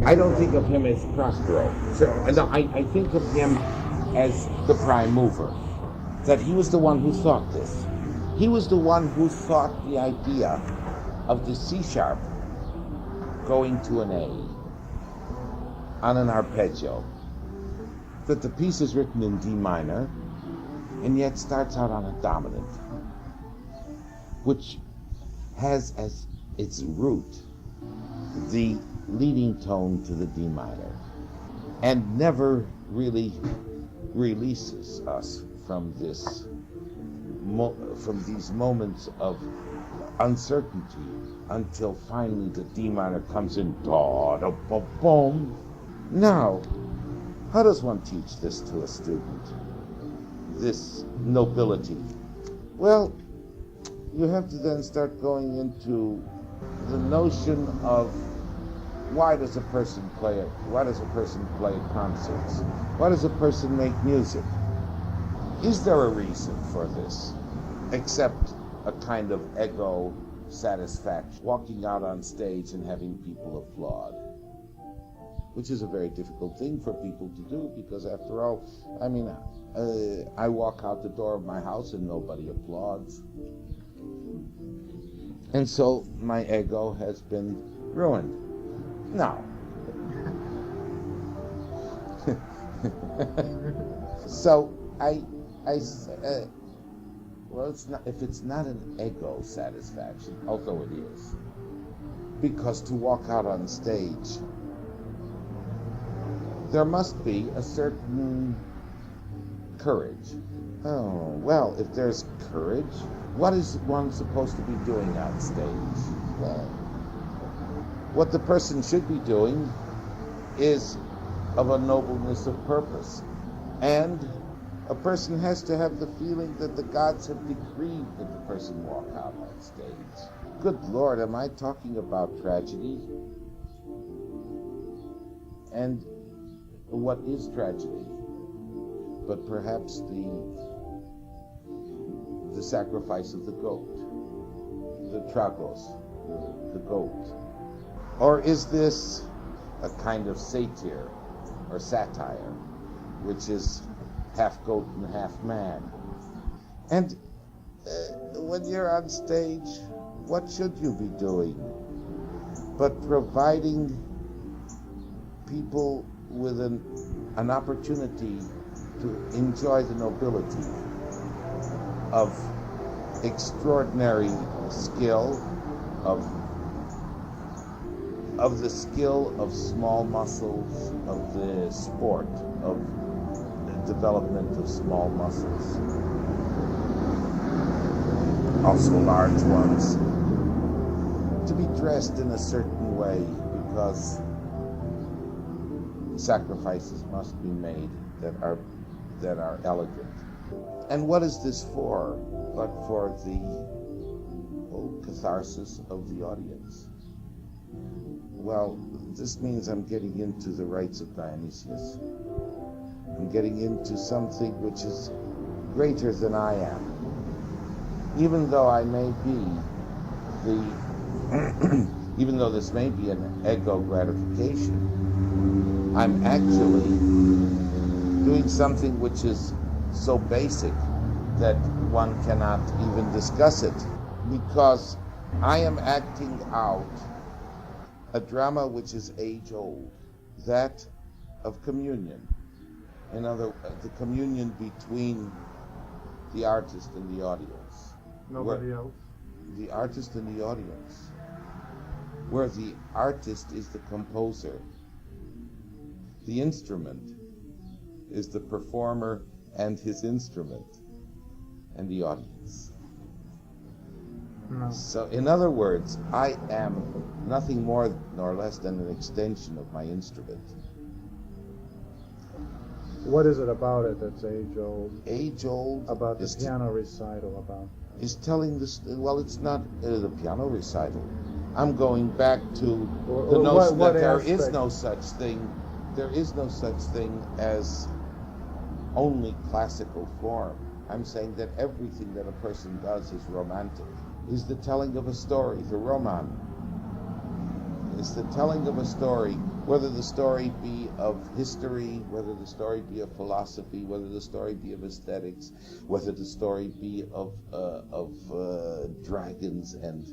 I don't think of him as Prospero. No, I think of him as the prime mover. That he was the one who thought this. He was the one who thought the idea of the C sharp going to an A on an arpeggio. That the piece is written in D minor and yet starts out on a dominant, which has as its root the leading tone to the D minor, and never really releases us from this from these moments of uncertainty until finally the D minor comes in. Da da ba boom. Now, how does one teach this to a student? This nobility? Well, you have to then start going into the notion of why does a person play it? Why does a person play concerts? Why does a person make music? Is there a reason for this, except a kind of ego satisfaction, walking out on stage and having people applaud, which is a very difficult thing for people to do, because after all, I mean, I walk out the door of my house and nobody applauds. And so my ego has been ruined. No. So well, it's not, if it's not an ego satisfaction, although it is, because to walk out on stage, there must be a certain courage. Oh, well, if there's courage, what is one supposed to be doing on stage? Well, what the person should be doing is of a nobleness of purpose. And a person has to have the feeling that the gods have decreed that the person walk out on stage. Good Lord, am I talking about tragedy? And what is tragedy? But perhaps the sacrifice of the goat, the tragos, the goat. Or is this a kind of satire or satire, which is half goat and half man? And when you're on stage, what should you be doing but providing people with an opportunity to enjoy the nobility of extraordinary skill, of the skill of small muscles, of the sport, of the development of small muscles, also large ones, to be dressed in a certain way because sacrifices must be made that are elegant. And what is this for but for the catharsis of the audience? Well, this means I'm getting into the rites of Dionysius. I'm getting into something which is greater than I am. Even though I may be even though this may be an ego gratification, I'm actually doing something which is so basic that one cannot even discuss it, because I am acting out a drama which is age-old, that of communion. In other words, the communion between the artist and the audience. Nobody else? The artist and the audience. Where the artist is the composer. The instrument is the performer and his instrument, and the audience. No. So, in other words, I am nothing more nor less than an extension of my instrument. What is it about it that's age-old? Age-old? About the piano recital, about? Is telling this, well, it's not the piano recital. I'm going back to the notion that there is no such thing as only classical form. I'm saying that everything that a person does is romantic. Is the telling of a story, the roman. Is the telling of a story Whether the story be of history, whether the story be of philosophy, whether the story be of aesthetics, whether the story be of dragons and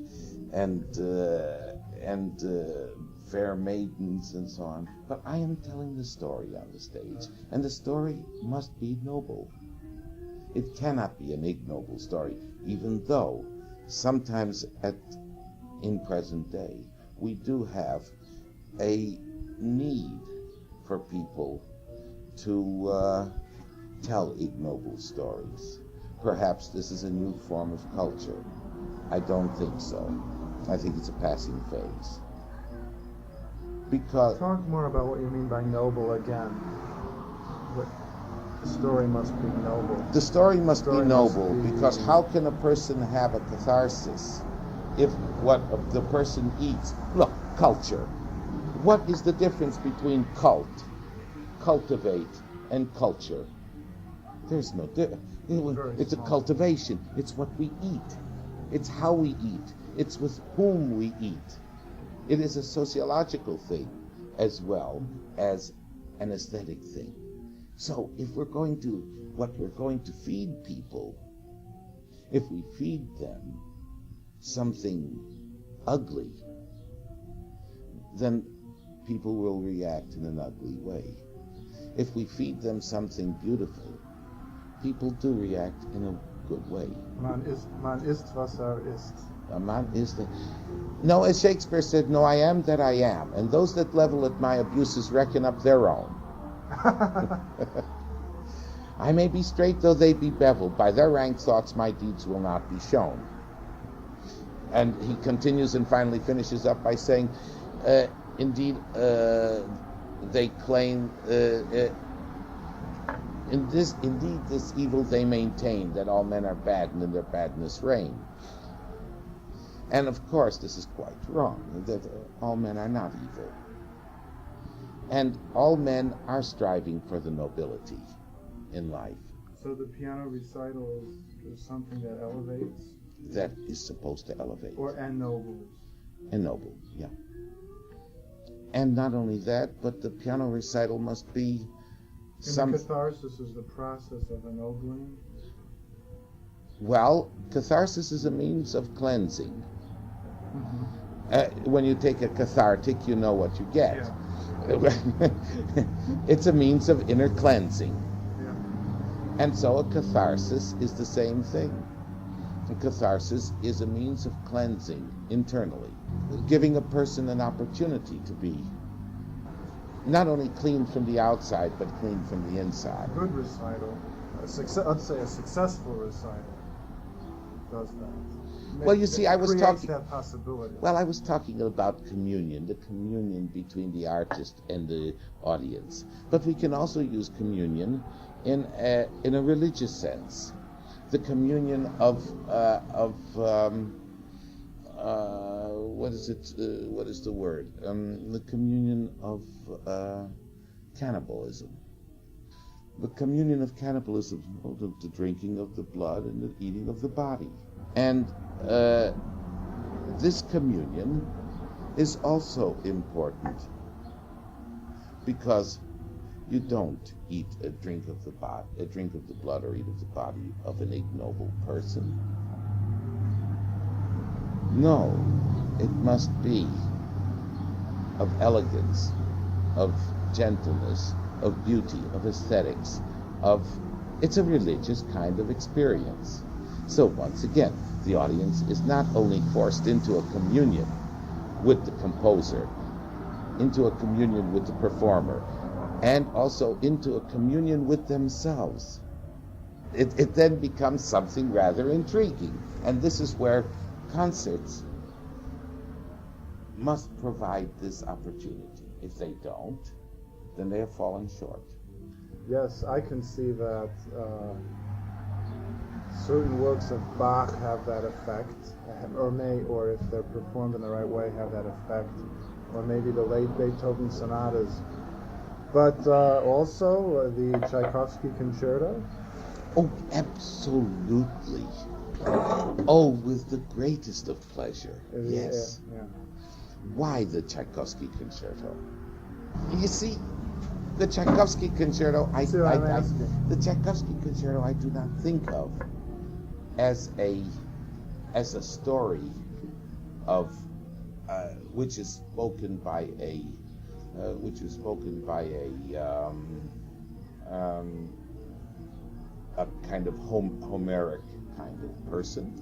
fair maidens and so on. But I am telling the story on the stage, and the story must be noble. It cannot be an ignoble story, even though sometimes in present day we do have a need for people to tell ignoble stories. Perhaps this is a new form of culture. I don't think so. I think it's a passing phase. Because Talk more about what you mean by noble again. The story must be noble. the story must be noble, must be- because how can a person have a catharsis if what the person eats? Look, culture. What is the difference between cultivate, and culture? There's no difference. It's a cultivation. It's what we eat. It's how we eat. It's with whom we eat. It is a sociological thing as well as an aesthetic thing. So if we're going to feed people, if we feed them something ugly, then people will react in an ugly way. If we feed them something beautiful, people do react in a good way. Man isst, was ist. A man is the... No, as Shakespeare said, no, I am that I am, and those that level at my abuses reckon up their own. I may be straight though they be beveled, by their rank thoughts my deeds will not be shown. And he continues and finally finishes up by saying, indeed, they claim, indeed this evil they maintain, that all men are bad and in their badness reign. And of course this is quite wrong, that all men are not evil. And all men are striving for the nobility in life. So the piano recital is something that elevates? That is supposed to elevate. Or ennobles? Ennoble, yeah. And not only that, but the piano recital must be And the catharsis is the process of ennobling? Well, catharsis is a means of cleansing. Mm-hmm. When you take a cathartic, you know what you get. Yeah. It's a means of inner cleansing. Yeah. And so a catharsis is the same thing. A catharsis is a means of cleansing internally, giving a person an opportunity to be not only clean from the outside, but clean from the inside. A good recital, I'd say a successful recital, does that. Well, you see, I was creates talking... that possibility. Well, I was talking about communion, the communion between the artist and the audience. But we can also use communion in a religious sense. The communion of what is it? What is the word? The communion of cannibalism. The communion of cannibalism, the drinking of the blood and the eating of the body. And this communion is also important because you don't eat a drink of the blood or eat of the body of an ignoble person. No, it must be of elegance, of gentleness, of beauty, of aesthetics, it's a religious kind of experience. So once again, the audience is not only forced into a communion with the composer, into a communion with the performer, and also into a communion with themselves. It then becomes something rather intriguing. And this is where concerts must provide this opportunity. If they don't, then they have fallen short. Yes, I can see that certain works of Bach have that effect, or if they're performed in the right way, have that effect, or maybe the late Beethoven sonatas. But also the Tchaikovsky concerto? Oh, absolutely. Oh, with the greatest of pleasure. Yes. Yeah. Why the Tchaikovsky concerto? You see, the Tchaikovsky concerto, the Tchaikovsky concerto, I do not think of as a story of which is spoken by a kind of Homeric kind of person.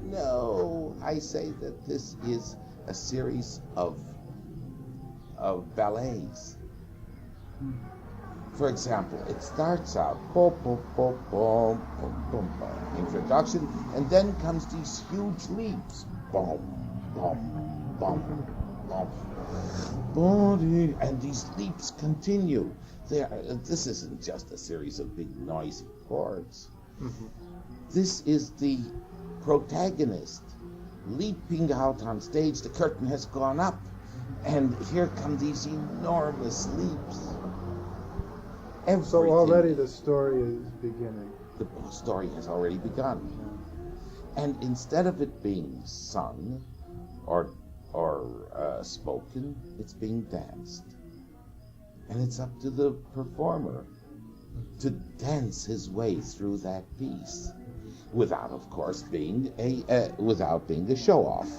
No, I say that this is a series of ballets. For example, it starts out introduction, and then comes these huge leaps, boom, boom, boom, boom, and these leaps continue. This isn't just a series of big noisy chords. This is the protagonist leaping out on stage. The curtain has gone up, and here come these enormous leaps. So already the story is beginning. The story has already begun. And instead of it being sung or spoken, it's being danced. And it's up to the performer to dance his way through that piece, without, of course, being a show-off,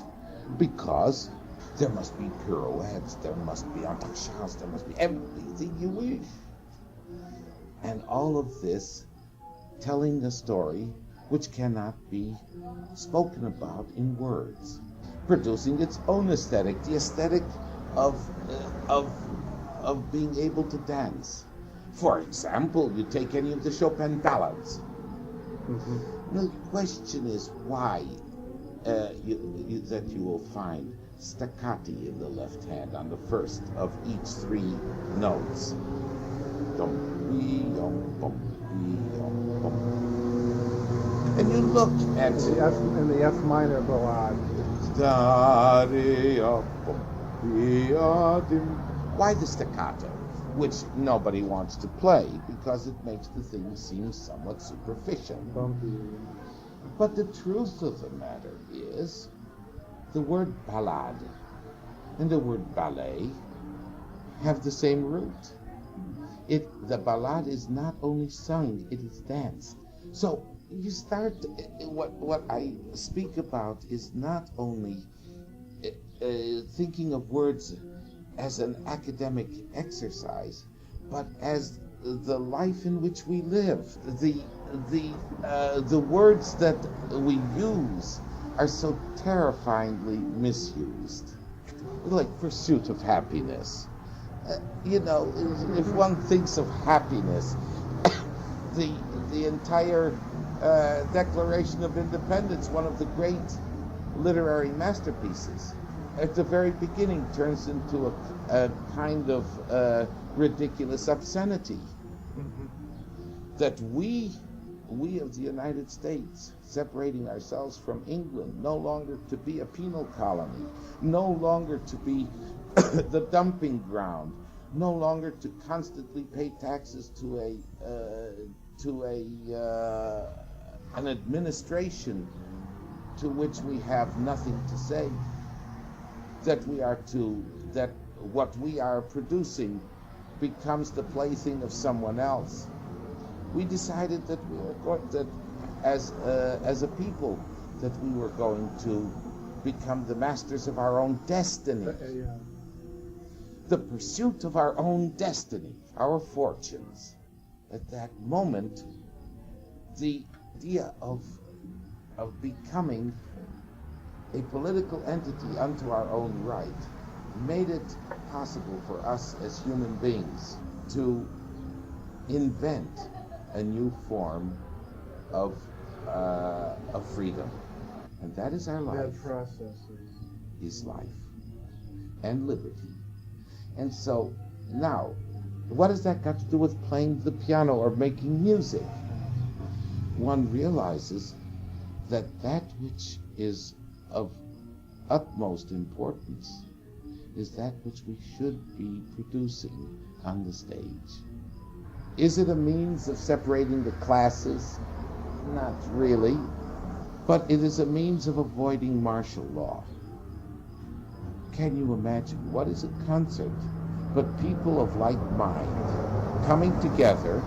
because there must be pirouettes, there must be entrechamps, there must be everything you wish. And all of this telling a story which cannot be spoken about in words, producing its own aesthetic, the aesthetic of being able to dance. For example, you take any of the Chopin ballads. The question is why that you will find staccati in the left hand on the first of each three notes. And you look at in the F minor ballad. Why the staccato, which nobody wants to play because it makes the thing seem somewhat superficial. Bumpy. But the truth of the matter is, the word ballade and the word ballet have the same root. The ballade is not only sung, it is danced. So you start, what I speak about is not only thinking of words as an academic exercise, but as the life in which we live. The words that we use are so terrifyingly misused, like pursuit of happiness. If one thinks of happiness, the entire Declaration of Independence, one of the great literary masterpieces, at the very beginning turns into a kind of ridiculous obscenity. That we of the United States, separating ourselves from England, no longer to be a penal colony, no longer to be the dumping ground, no longer to constantly pay taxes to an administration to which we have nothing to say, that what we are producing becomes the plaything of someone else. We decided that as a people, that we were going to become the masters of our own destiny. The pursuit of our own destiny, our fortunes. At that moment, the idea of becoming a political entity unto our own right made it possible for us as human beings to invent a new form of freedom. And that is our life. That process is life and liberty. And so now, what has that got to do with playing the piano or making music? One realizes that which is of utmost importance is that which we should be producing on the stage. Is it a means of separating the classes? Not really. But it is a means of avoiding martial law. Can you imagine what is a concert but people of like mind coming together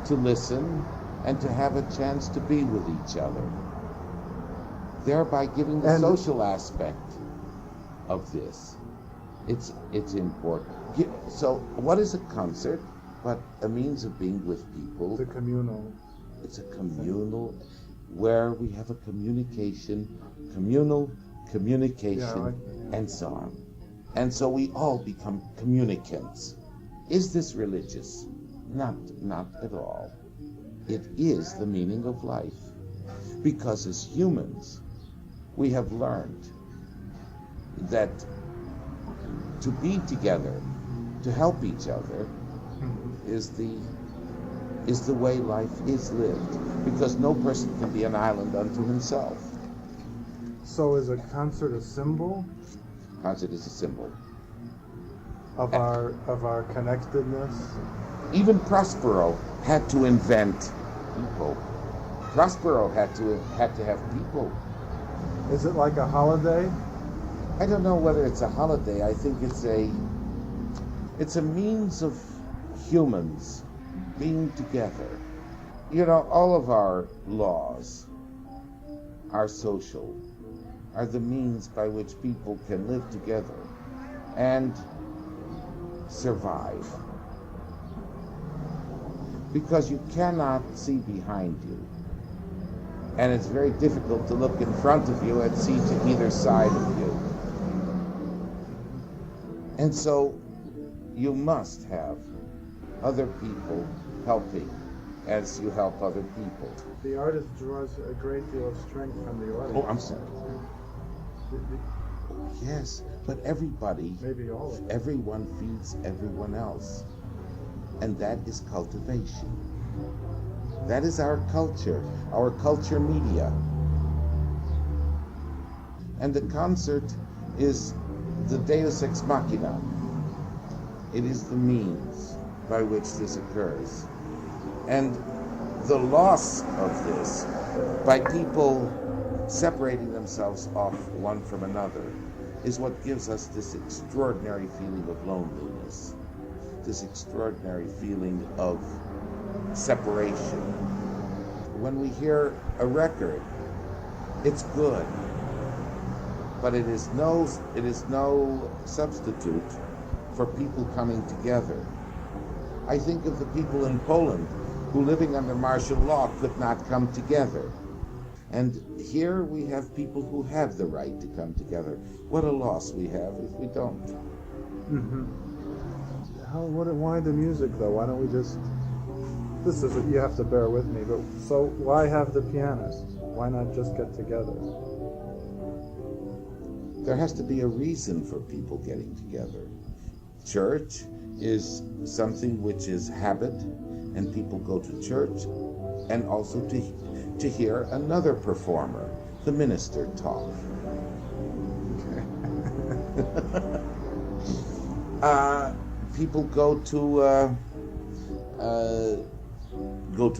to listen and to have a chance to be with each other, thereby giving the social aspect of this. It's important. So what is a concert but a means of being with people? It's a communal. It's a communal, where we have a communal communication and so on. And so we all become communicants. Is this religious? Not at all. It is the meaning of life. Because as humans, we have learned that to be together, to help each other, is the way life is lived. Because no person can be an island unto himself. So is a concert a symbol? Concert is a symbol of our connectedness. Even Prospero had to invent people. Prospero had to have people. Is it like a holiday? I don't know whether it's a holiday. I think it's a means of humans being together. You know, all of our laws are social, are the means by which people can live together and survive. Because you cannot see behind you. And it's very difficult to look in front of you and see to either side of you. And so you must have other people helping as you help other people. The artist draws a great deal of strength from the audience. Oh, I'm sorry. Yes, but everybody, maybe all of it. Everyone feeds everyone else. And that is cultivation. That is our culture media. And the concert is the deus ex machina. It is the means by which this occurs. And the loss of this, by people separating themselves off one from another, is what gives us this extraordinary feeling of loneliness, this extraordinary feeling of separation. When we hear a record, it's good, but it is no substitute for people coming together. I think of the people in Poland who, living under martial law, could not come together. And here we have people who have the right to come together. What a loss we have if we don't. Mm-hmm. Why the music, though? Why don't we just... This is, you have to bear with me, but so why have the pianist? Why not just get together? There has to be a reason for people getting together. Church is something which is habit, and people go to church, and also to hear another performer, the minister, talk. People go to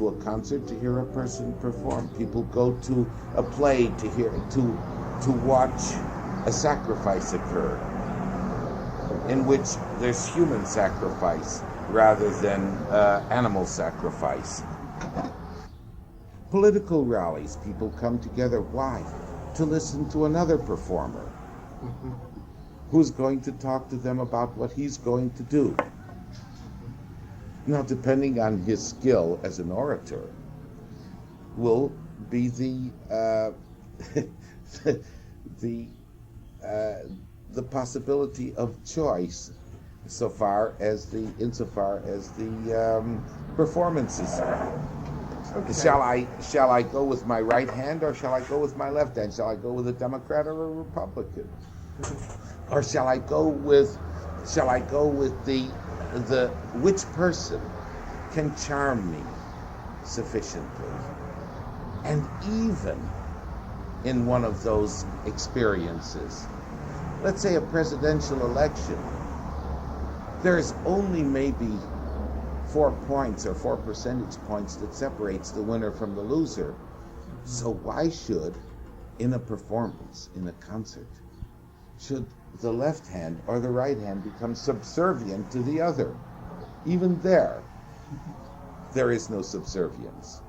a concert to hear a person perform. People go to a play to watch a sacrifice occur, in which there's human sacrifice rather than animal sacrifice. Political rallies, people come together. Why? To listen to another performer who's going to talk to them about what he's going to do. Now, depending on his skill as an orator, will be the possibility of choice insofar as the performances. Okay. Shall I go with my right hand, or shall I go with my left hand? Shall I go with a Democrat or a Republican? Or shall I go with the which person can charm me sufficiently? And even in one of those experiences, let's say a presidential election, there's only maybe 4 points or 4 percentage points that separates the winner from the loser. So why should, in a performance, in a concert, should the left hand or the right hand become subservient to the other? Even there is no subservience.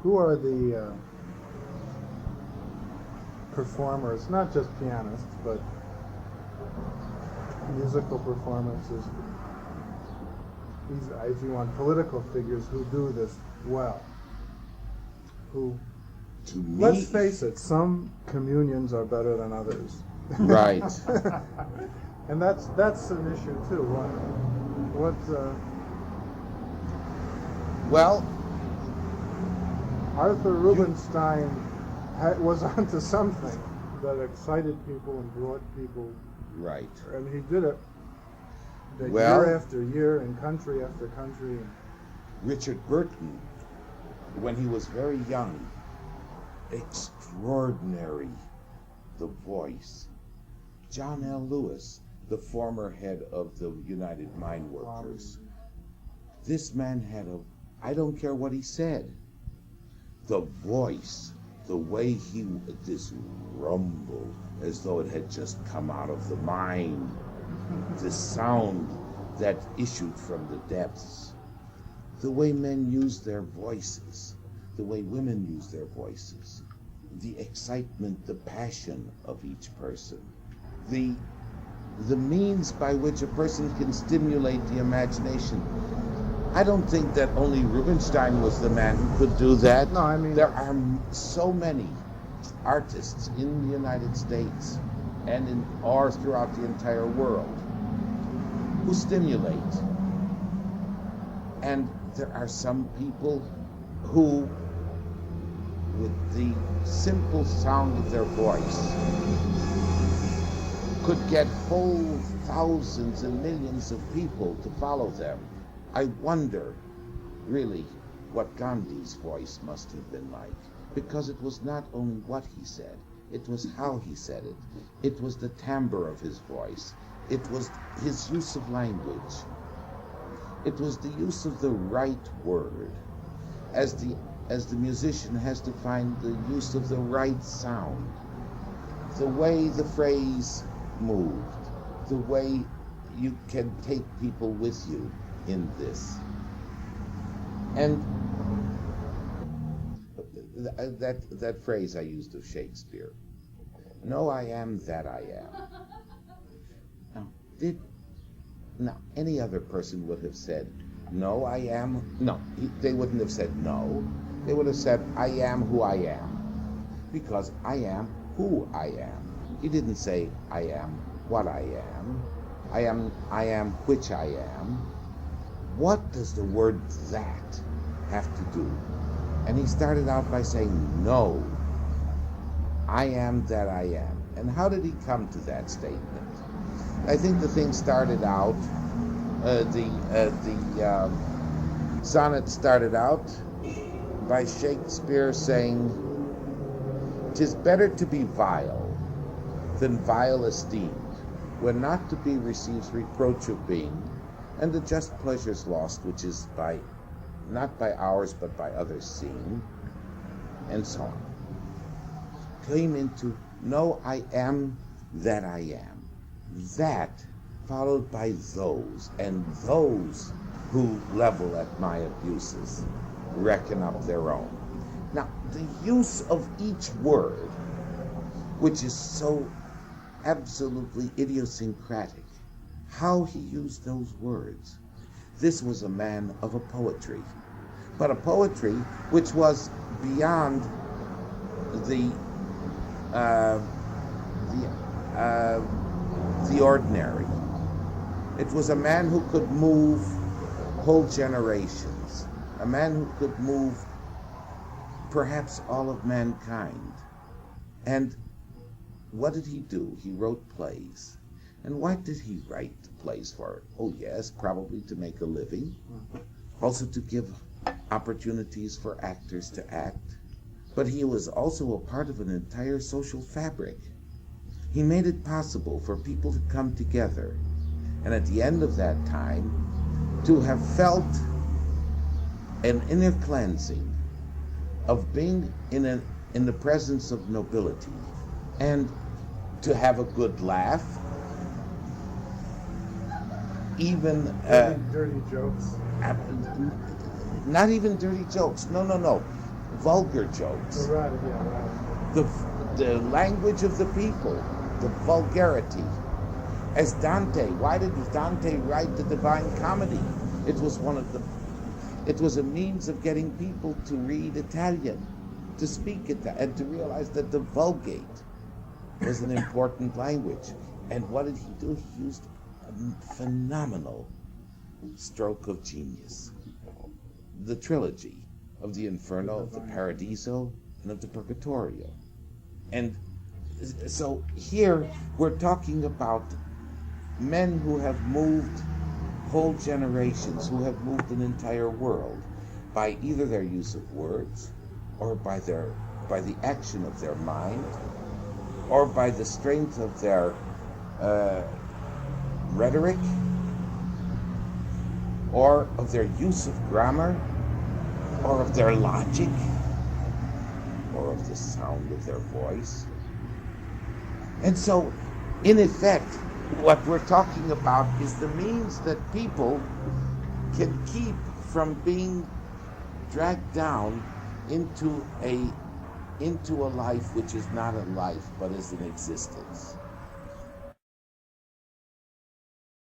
Who are the performers, not just pianists, but musical performances, these, if you want, political figures who do this well? Who, To me, let's face it, some communions are better than others. right. And that's an issue too. What Well, Arthur Rubinstein was onto something that excited people and brought people. right. And he did it Well, year after year and country after country. Richard Burton, when he was very young, extraordinary, the voice. John L. Lewis, the former head of the United Mine Workers. This man had I don't care what he said, the voice, the way this rumble, as though it had just come out of the mine, the sound that issued from the depths, the way men use their voices, the way women use their voices, the excitement, the passion of each person, the means by which a person can stimulate the imagination. I don't think that only Rubinstein was the man who could do that. No, I mean, there are so many artists in the United States and or throughout the entire world who stimulate. And there are some people who, with the simple sound of their voice, could get whole thousands and millions of people to follow them. I wonder, really, what Gandhi's voice must have been like, because it was not only what he said, it was how he said it. It was the timbre of his voice. It was his use of language. It was the use of the right word, as the musician has to find the use of the right sound, the way the phrase moved, the way you can take people with you in this. And that phrase I used of Shakespeare, "No, I am that I am." Now, any other person would have said, "No, I am." No, they wouldn't have said no. They would have said, "I am who I am," because I am who I am. He didn't say, "I am what I am." I am which I am. What does the word "that" have to do? And he started out by saying, "No, I am that I am." And how did he come to that statement? I think the thing started out, the sonnet started out by Shakespeare saying, "'Tis better to be vile than vile esteemed, when not to be receives reproach of being, and the just pleasures lost, which is not by ours but by others seen," and so on. Came into, "No, I am that I am." That followed by those, and those who level at my abuses reckon up their own. Now, the use of each word, which is so absolutely idiosyncratic, how he used those words. This was a man of a poetry, but a poetry which was beyond the ordinary. It was a man who could move whole generations, a man who could move perhaps all of mankind. And what did he do? He wrote plays. And what did he write plays for? Oh yes, probably to make a living, also to give opportunities for actors to act. But he was also a part of an entire social fabric. He made it possible for people to come together, and at the end of that time, to have felt an inner cleansing of being in the presence of nobility, and to have a good laugh, even dirty jokes. not even dirty jokes. No. Vulgar jokes. Right, yeah, right. The language of the people, the vulgarity. As Dante, why did Dante write the Divine Comedy? It was a means of getting people to read Italian, to speak Italian, and to realize that the Vulgate was an important language. And what did he do? He used a phenomenal stroke of genius. The trilogy of the Inferno, of the Paradiso, and of the Purgatorio. And so here we're talking about men who have moved whole generations, who have moved an entire world by either their use of words, or by the action of their mind, or by the strength of their rhetoric, or of their use of grammar, or of their logic, or of the sound of their voice. And so, in effect, what we're talking about is the means that people can keep from being dragged down into a life which is not a life but is an existence.